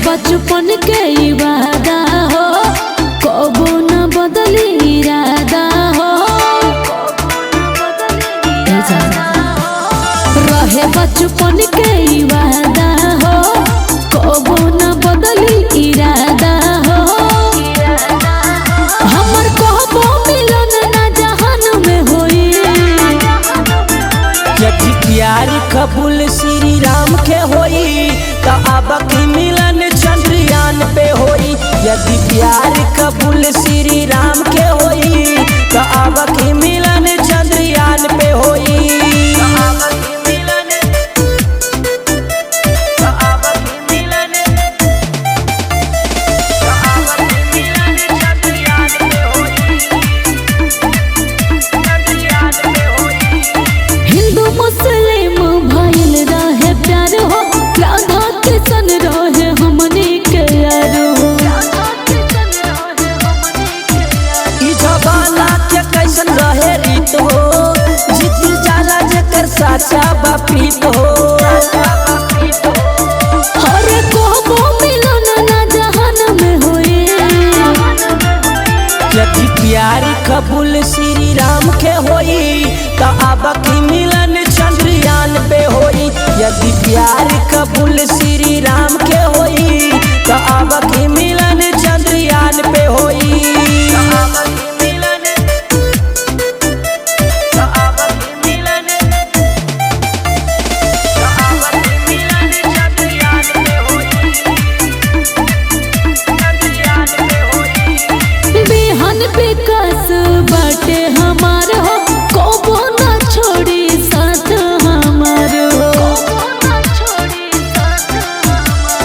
बचपन के वादा हो कबो न बदली इरादा हो रहे बचपन के वादा हो कबो न बदली इरादा हो हमर कहबो मिलन ना जहान में होई यदि प्यार कबूल श्री राम के होई तो अब की मिलन चंद्रयान पे होई। यदि प्यार कबूल श्री राम के होई तो अब की मिलन चंद्रयान पे होई। हिंदू मुस्लिम भइल रहे प्यार हो राधा कृष्ण रहे हमनी के यार हो ई जमाना के कैसन रहे रीत हो जीत जाला जेकर साचा बापीत हो। हरे कहबो मिलन ना जहान में होई यदि प्यार कबूल श्री राम के होई तो अब की मिलन चंद्रयान पे होई। यदि प्यार कबूल श्री राम के होई तो अब की मिलन चंद्रयान पे होई। बेहन विकास बाटे हमार हो कबो ना छोड़ी साथ हमार हो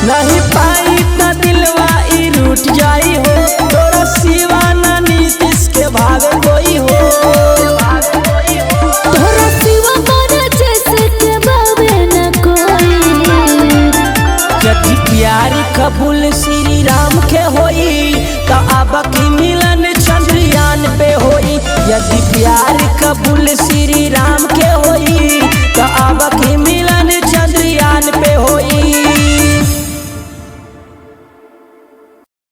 नहीं पाई तो दिलवा ई रूठ जाई हो तोरा सिवा ना नीतीश के भावे कोई हो। तोरा सिवा मोरा जैसे के भावे न कोई यदि प्यार कबूल श्री राम के होई तो अब की मिलन चंद्रयान पे होई। यदि प्यार कबूल श्री राम के